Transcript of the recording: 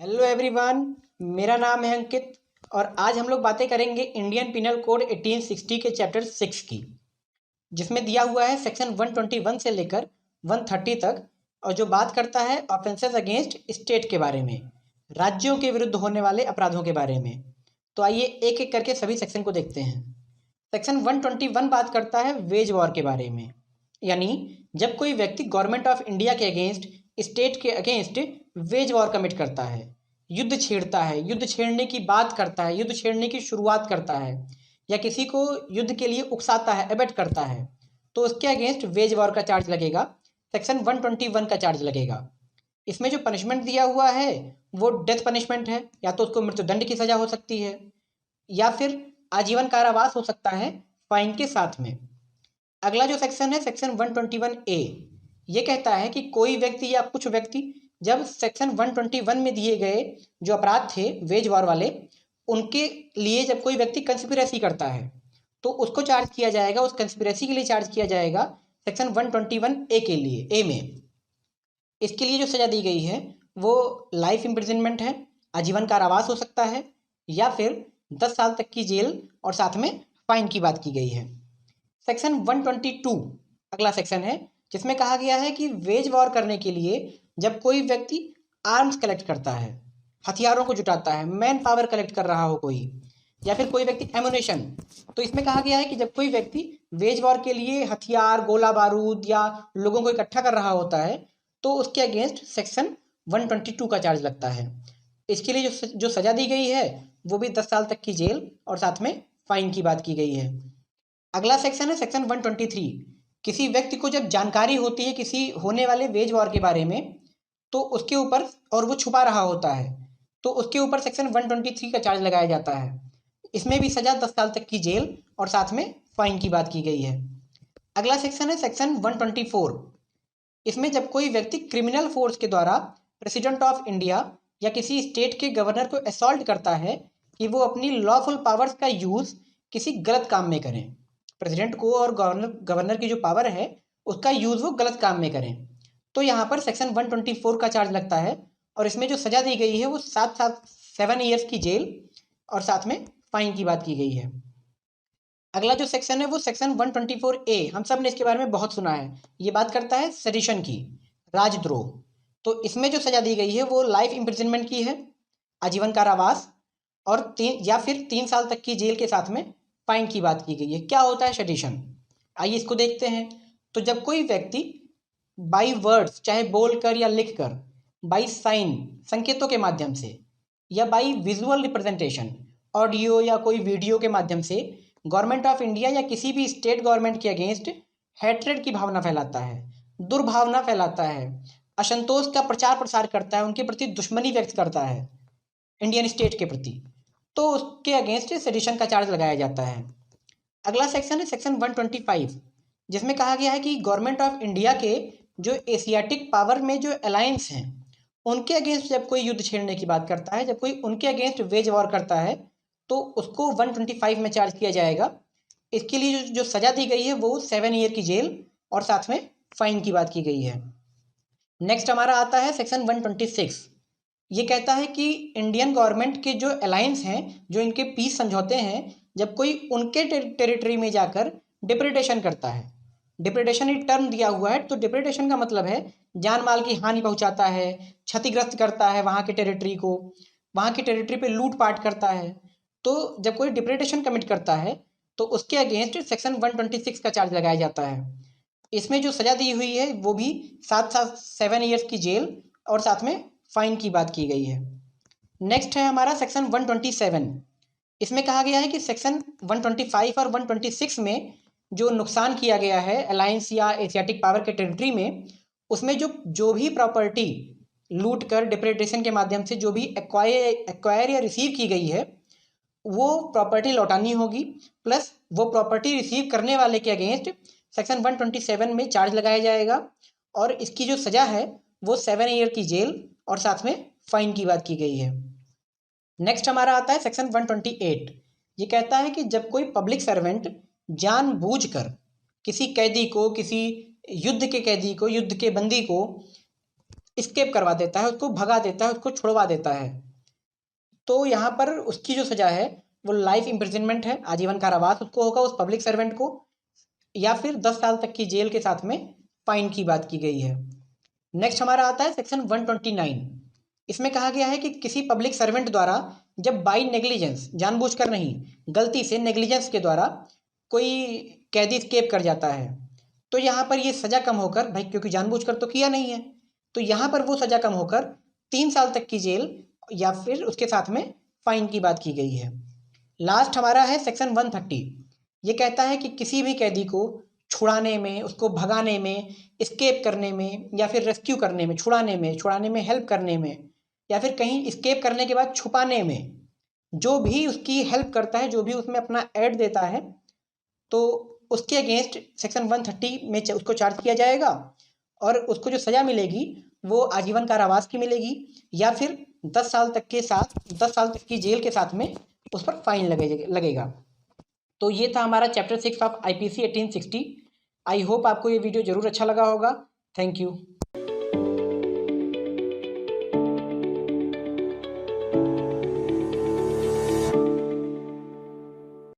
Hello everyone. मेरा नाम है अंकित और आज हम लोग बातें करेंगे इंडियन पिनल कोड 1860 के चैप्टर 6 की, जिसमें दिया हुआ है सेक्शन 121 से लेकर 130 तक, और जो बात करता है ऑफेंसेस अगेंस्ट स्टेट के बारे में, राज्यों के विरुद्ध होने वाले अपराधों के बारे में। तो आइए एक एक करके सभी सेक्शन को देखते हैं। सेक्शन 121 बात करता है वेज वॉर के बारे में, यानी जब कोई व्यक्ति गवर्नमेंट ऑफ इंडिया के अगेंस्ट, स्टेट के अगेंस्ट वेज वॉर कमिट करता है, युद्ध छेड़ता है, युद्ध छेड़ने की बात करता है, युद्ध छेड़ने की शुरुआत करता है, या किसी को युद्ध के लिए उकसाता है, एबेट करता है, तो उसके अगेंस्ट वेज वॉर का चार्ज लगेगा, सेक्शन 121 का चार्ज लगेगा। इसमें जो पनिशमेंट दिया हुआ है वो डेथ पनिशमेंट है, या तो उसको मृत्युदंड की सजा हो सकती है या फिर आजीवन कारावास हो सकता है फाइन के साथ में। अगला जो सेक्शन है सेक्शन 121A, ये कहता है कि कोई व्यक्ति या कुछ व्यक्ति जब सेक्शन 121 में दिए गए जो अपराध थे वेज वॉर वाले, उनके लिए जब कोई व्यक्ति कंस्पिरेसी करता है तो उसको चार्ज किया जाएगा, उस कंस्पिरेसी के लिए चार्ज किया जाएगा सेक्शन 121A के लिए, ए में। इसके लिए जो सजा दी गई है वो लाइफ इम्प्रिजनमेंट है, आजीवन कारावास हो सकता है, या फिर 10 साल तक की जेल और साथ में फाइन की बात की गई है। सेक्शन 122 अगला सेक्शन है, जिसमें कहा गया है कि वेज वॉर करने के लिए जब कोई व्यक्ति आर्म्स कलेक्ट करता है, हथियारों को जुटाता है, मैन पावर कलेक्ट कर रहा हो कोई, या फिर कोई व्यक्ति एमुनेशन, तो इसमें कहा गया है कि जब कोई व्यक्ति वेज वॉर के लिए हथियार, गोला बारूद या लोगों को इकट्ठा कर रहा होता है तो उसके अगेंस्ट सेक्शन 122 का चार्ज लगता है। इसके लिए जो सजा दी गई है वो भी 10 साल तक की जेल और साथ में फाइन की बात की गई है। अगला सेक्शन है सेक्शन 123। किसी व्यक्ति को जब जानकारी होती है किसी होने वाले वेज वॉर के बारे में तो उसके ऊपर, और वो छुपा रहा होता है, तो उसके ऊपर सेक्शन 123 का चार्ज लगाया जाता है। इसमें भी सजा 10 साल तक की जेल और साथ में फाइन की बात की गई है। अगला सेक्शन है सेक्शन 124। इसमें जब कोई व्यक्ति क्रिमिनल फोर्स के द्वारा प्रेसिडेंट ऑफ इंडिया या किसी स्टेट के गवर्नर को असॉल्ट करता है कि वो अपनी लॉफुल पावर्स का यूज़ किसी गलत काम में करें, प्रेसिडेंट को और गवर्नर की जो पावर है उसका यूज़ वो गलत काम में करें, तो यहाँ पर सेक्शन 124 का चार्ज लगता है। और इसमें जो सज़ा दी गई है वो 7 ईयर्स की जेल और साथ में फाइन की बात की गई है। अगला जो सेक्शन है वो सेक्शन 124A, हम सब ने इसके बारे में बहुत सुना है। ये बात करता है सेडिशन की, राजद्रोह। तो इसमें जो सजा दी गई है वो लाइफ इम्प्रिजनमेंट की है, आजीवन कारावास और 3 साल तक की जेल के साथ में फाइन की बात की गई है। क्या होता है सेडिशन, आइए इसको देखते हैं। तो जब कोई व्यक्ति बाई वर्ड्स, चाहे बोलकर या लिखकर, बाई साइन, संकेतों के माध्यम से, या बाई विजुअल रिप्रेजेंटेशन, ऑडियो या कोई वीडियो के माध्यम से गवर्नमेंट ऑफ इंडिया या किसी भी स्टेट गवर्नमेंट के अगेंस्ट हैट्रेड की भावना फैलाता है, दुर्भावना फैलाता है, असंतोष का प्रचार प्रसार करता है, उनके प्रति दुश्मनी व्यक्त करता है इंडियन स्टेट के प्रति, तो उसके अगेंस्ट सेडिशन का चार्ज लगाया जाता है। अगला सेक्शन है सेक्शन 125, जिसमें कहा गया है कि गवर्नमेंट ऑफ इंडिया के जो एशियाटिक पावर में जो अलायंस हैं उनके अगेंस्ट जब कोई युद्ध छेड़ने की बात करता है, जब कोई उनके अगेंस्ट वेज वॉर करता है तो उसको 125 में चार्ज किया जाएगा। इसके लिए जो सजा दी गई है वो 7 ईयर की जेल और साथ में फाइन की बात की गई है। नेक्स्ट हमारा आता है सेक्शन 126। ये कहता है कि इंडियन गवर्नमेंट के जो अलायंस हैं, जो इनके पीस समझौते हैं, जब कोई उनके टेरिटरी में जाकर डिप्रेडेशन करता है, डिप्रेडेशन एक टर्म दिया हुआ है, तो डिप्रेडेशन का मतलब है जान माल की हानि पहुंचाता है, क्षतिग्रस्त करता है वहाँ के टेरिटरी को, वहाँ की टेरिटरी पे लूट पाट करता है। तो जब कोई डिप्रेडेशन कमिट करता है तो उसके अगेंस्ट सेक्शन 126 का चार्ज लगाया जाता है। इसमें जो सजा दी हुई है वो भी 7 ईयर्स की जेल और साथ में फाइन की बात की गई है। नेक्स्ट है हमारा सेक्शन 127। इसमें कहा गया है कि सेक्शन 125 और 126 में जो नुकसान किया गया है अलायंस या एशियाटिक पावर के टेरिटरी में, उसमें जो भी प्रॉपर्टी लूट कर डिप्रेडेशन के माध्यम से जो भी एक्वायर या रिसीव की गई है वो प्रॉपर्टी लौटानी होगी, प्लस वो प्रॉपर्टी रिसीव करने वाले के अगेंस्ट सेक्शन 127 में चार्ज लगाया जाएगा और इसकी जो सज़ा है वो 7 ईयर की जेल और साथ में फाइन की बात की गई है। नेक्स्ट हमारा आता है सेक्शन 128। ये कहता है कि जब कोई पब्लिक सर्वेंट जानबूझकर किसी कैदी को, किसी युद्ध के कैदी को, युद्ध के बंदी को स्केप करवा देता है, उसको भगा देता है, उसको छुड़वा देता है, तो यहाँ पर उसकी जो सज़ा है वो लाइफ इम्प्रिजनमेंट है, आजीवन कारावास उसको होगा उस पब्लिक सर्वेंट को, या फिर 10 साल तक की जेल के साथ में फाइन की बात की गई है। नेक्स्ट हमारा आता है सेक्शन 129। इसमें कहा गया है कि किसी पब्लिक सर्वेंट द्वारा जब बाई नेग्लिजेंस, जानबूझकर नहीं, गलती से नेग्लिजेंस के द्वारा कोई कैदी स्केप कर जाता है, तो यहाँ पर ये सज़ा कम होकर, भाई क्योंकि जानबूझकर तो किया नहीं है, तो यहाँ पर वो सज़ा कम होकर 3 साल तक की जेल या फिर उसके साथ में फाइन की बात की गई है। लास्ट हमारा है सेक्शन 130। ये कहता है कि किसी भी कैदी को छुड़ाने में, उसको भगाने में, स्केप करने में, या फिर रेस्क्यू करने में, छुड़ाने में हेल्प करने में, या फिर कहीं स्केप करने के बाद छुपाने में, जो भी उसकी हेल्प करता है, जो भी उसमें अपना ऐड देता है, तो उसके अगेंस्ट सेक्शन 130 में उसको चार्ज किया जाएगा, और उसको जो सज़ा मिलेगी वो आजीवन कारावास की मिलेगी, या फिर 10 साल तक की जेल के साथ में उस पर फाइन लगेगा। तो ये था हमारा chapter 6 of IPC 1860। I hope आपको ये वीडियो ज़रूर अच्छा लगा होगा। Thank you.